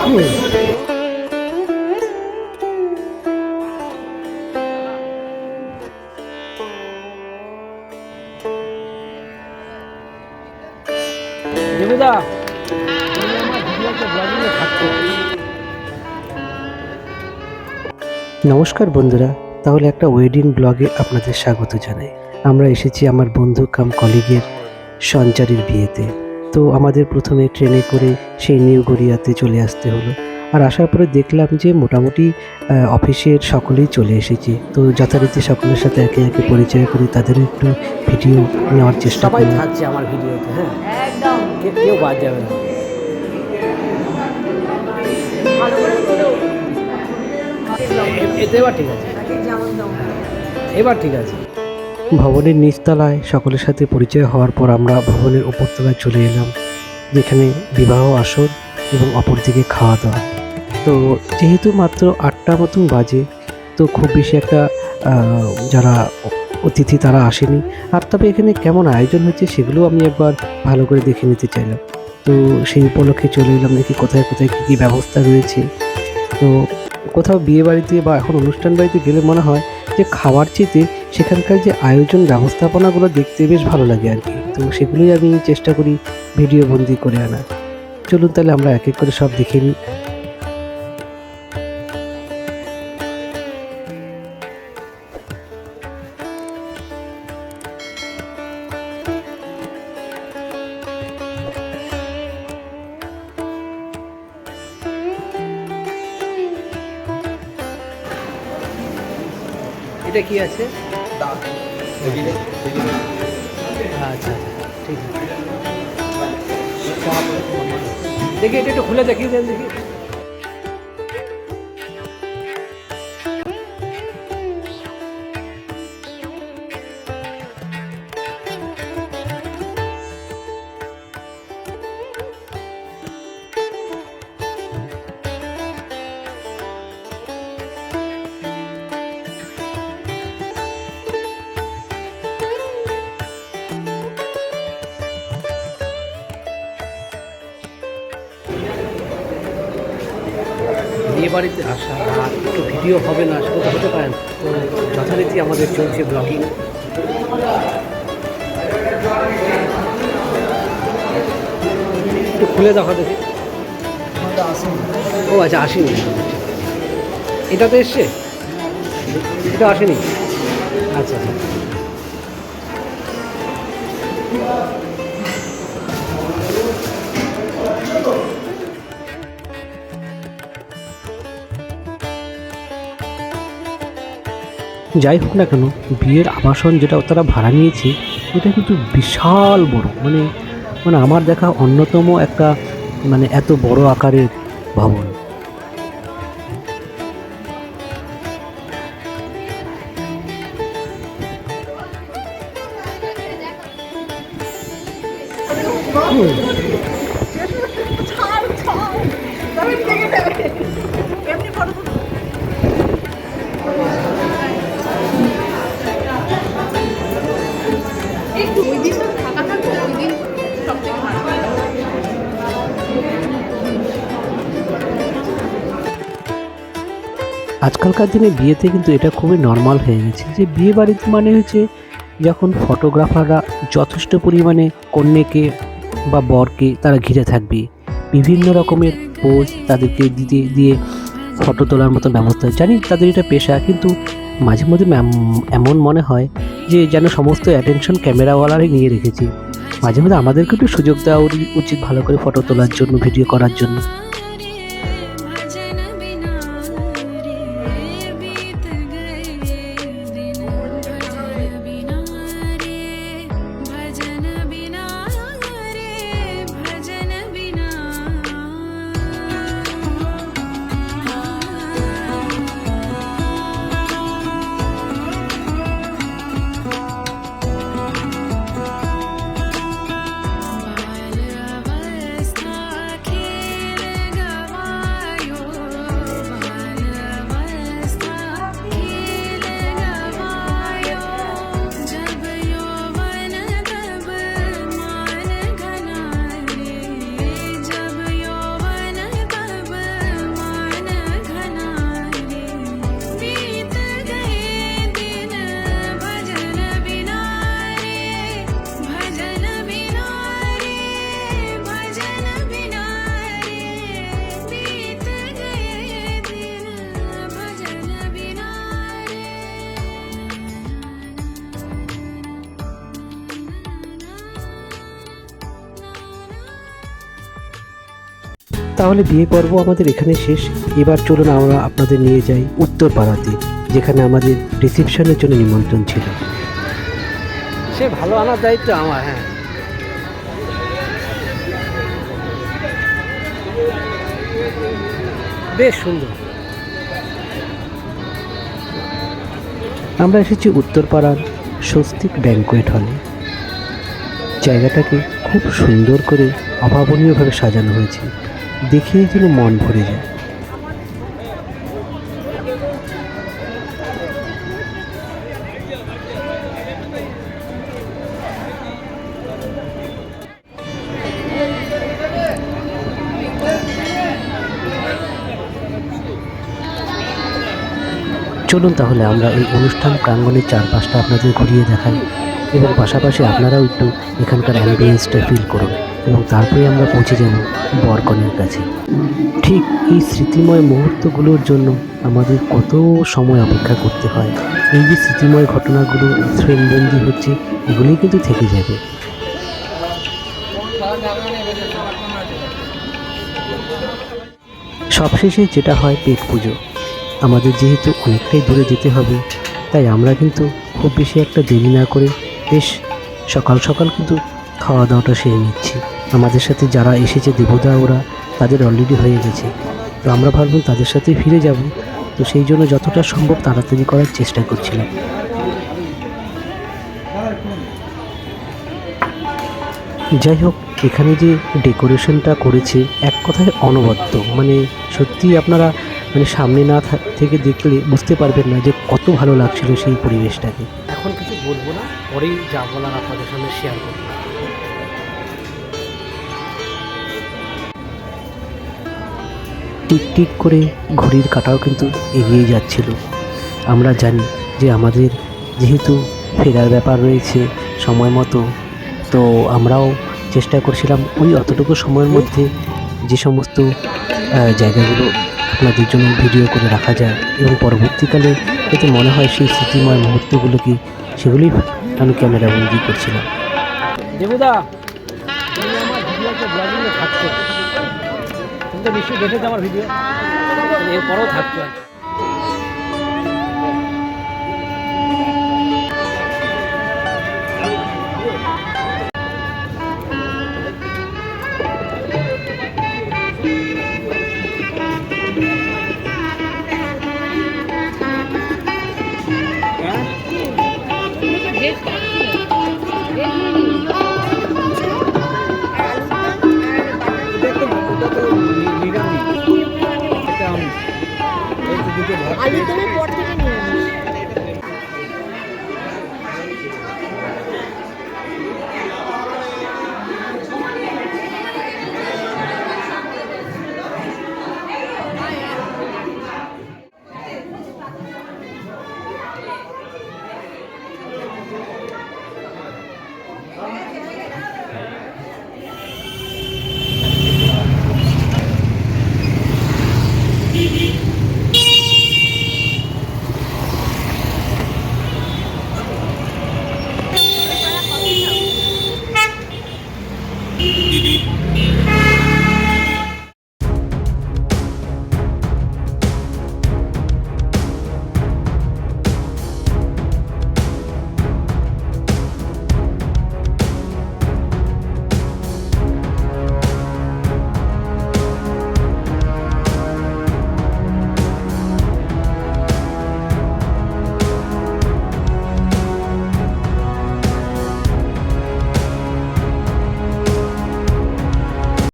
নমস্কার বন্ধুরা, তাহলে একটা ওয়েডিং ব্লগে আপনাদের স্বাগত জানাই। আমরা এসেছি আমার বন্ধু কাম কলিগের সঞ্চারীর বিয়েতে। তো আমাদের প্রথমে ট্রেনে করে সেই নিউ গড়িয়াতে চলে আসতে হলো। আর আসার পরে দেখলাম যে মোটামুটি অফিসের সকলেই চলে এসেছে। তো যথারীতি সকলের সাথে একে একে পরিচয় করে তাদেরও একটু ভিডিও নেওয়ার চেষ্টা করি। সবাই থাকছে আমার ভিডিওতে, হ্যাঁ একদম, কেউ বাদ যাবে না। এবার ঠিক আছে, এবার ঠিক আছে। ভবনের নিচতলায় সকলের সাথে পরিচয় হওয়ার পর আমরা ভবনের উপরতলায় চলে এলাম, যেখানে বিবাহ আসর এবং অপরদিকে খাওয়া দাওয়া। তো যেহেতু মাত্র 8টা মতন বাজে, তো খুব বেশি একটা যারা অতিথি তারা আসেনি। আর তবে এখানে কেমন আয়োজন হচ্ছে সেগুলো আমি একবার ভালো করে দেখে নিতে চাইলাম। তো সেই উপলক্ষে চলে এলাম দেখি কোথায় কোথায় কী কী ব্যবস্থা রয়েছে। তো কোথাও বিয়ে বাড়িতে বা এখন অনুষ্ঠান বাড়িতে গেলে মনে হয় যে খাবার চেতে সেখানকার যে আয়োজন ব্যবস্থাপনাগুলো দেখতে বেশ ভালো লাগে আর কি। তো সেগুলোই আমি চেষ্টা করি ভিডিও বন্দি করে আনা। চলুন তাহলে আমরা এক এক করে সব দেখে নিই। এটা কি আছে? আচ্ছা ঠিক আছে, দেখি এটা একটু খুলে দেখিয়ে দেন দেখি। বিয়ে বাড়িতে আসা আর একটু ভিডিও হবে না সেটা তো হতে পারে না। তো যথারীতি আমাদের চলছে ব্লগিং। একটু খুলে দেখা দেখি। ও আচ্ছা, আসেনি, এটা তো এসছে, এটা আসেনি। আচ্ছা আচ্ছা, যাই হোক না কেন, বিয়ের আবাসন যেটা তারা ভাড়া নিয়েছে এটা কিন্তু বিশাল বড়, মানে মানে আমার দেখা অন্যতম একটা মানে এত বড় আকারের ভবন। আজকালকার দিনে বিয়েতে কিন্তু এটা খুবই নর্মাল হয়ে গেছে যে বিয়ে বাড়িতে মানে হচ্ছে যখন ফটোগ্রাফাররা যথেষ্ট পরিমাণে কন্যাকে বা বরকে তারা ঘিরে থাকবে, বিভিন্ন রকমের পোজ তাদেরকে দিতে দিয়ে ফটো তোলার মতো ব্যবস্থা। জানি তাদের এটা পেশা, কিন্তু মাঝে মধ্যে এমন মনে হয় যে যেন সমস্ত অ্যাটেনশন ক্যামেরাওয়ালারই নিয়ে রেখেছে। মাঝে মধ্যে আমাদেরকে একটু সুযোগ দেওয়া উচিত ভালো করে ফটো তোলার জন্য, ভিডিও করার জন্য। তাহলে বিয়ে পর্ব আমাদের এখানে শেষ। এবার চলুন আমরা আপনাদের নিয়ে যাই উত্তরপাড়াতে, যেখানে আমাদের রিসেপশনের জন্য নিমন্ত্রণ ছিল। সে ভালো আনার দায়িত্ব আমার। হ্যাঁ, বেশ সুন্দর। আমরা এসেছি উত্তরপাড়ার স্বস্তিক ব্যাংকোয়েট হলে। জায়গাটাকে খুব সুন্দর করে অভাবনীয়ভাবে সাজানো হয়েছে, দেখেই যেন মন ভরে যায়। চলুন তাহলে আমরা এই অনুষ্ঠান প্রাঙ্গণের চারপাশটা আপনাদের ঘুরিয়ে দেখাই, এবং পাশাপাশি আপনারাও একটু এখানকার অ্যাম্বিয়েন্সটা ফিল করুন, এবং তারপরে আমরা পৌঁছে যাব বরকনের কাছে। ঠিক এই স্মৃতিময় মুহূর্তগুলোর জন্য আমাদের কত সময় অপেক্ষা করতে হয়। এই যে স্মৃতিময় ঘটনাগুলো ফ্রেমবন্দি হচ্ছে, এগুলোই কিন্তু থেকে যাবে। সবশেষে যেটা হয় পেট পুজো। আমাদের যেহেতু অনেকটাই দূরে যেতে হবে, তাই আমরা কিন্তু খুব বেশি একটা দেরি না করে বেশ সকাল সকাল কিন্তু খাওয়া দাওয়াটা সেরে নিচ্ছি। আমাদের সাথে যারা এসেছে দেবদা, ওরা তাদের অলরেডি হয়ে গেছে, তো আমরা ভাবলাম তাদের সাথে ফিরে যাব, তো সেই জন্য যতটা সম্ভব তাড়াতাড়ি করার চেষ্টা করছিলাম। যাই হোক, এখানে যে ডেকোরেশনটা করেছে এক কথায় অনবদ্য, মানে সত্যি আপনারা মানে সামনে না থেকে দেখলে বুঝতে পারবেন না যে কত ভালো লাগছিল সেই পরিবেশটাকে। এখন কিছু বলবো না, পরেই যা বলার আপনাদের সামনে শেয়ার করবো। টিক টিক করে ঘড়ির কাঁটাও কিন্তু এগিয়ে যাচ্ছিল। আমরা জানি যে আমাদের যেহেতু ফেরার ব্যাপার রয়েছে সময় মতো, তো আমরাও চেষ্টা করছিলাম ওই অতটুকু সময়ের মধ্যে যে সমস্ত জায়গাগুলো আপনাদের জন্য ভিডিও করে রাখা যায়, এবং পরবর্তীকালে যাতে মনে হয় সেই স্মৃতিময় মুহূর্তগুলোকে, সেগুলোই আমি ক্যামেরা বন্দি করছিলাম। দেবুদা, তুমি আমার ভিডিওতে ব্লগিংয়ে থাকছো, তুমি তো নিশ্চয়ই দেখেছো আমার ভিডিও, এরপরেও থাকছো।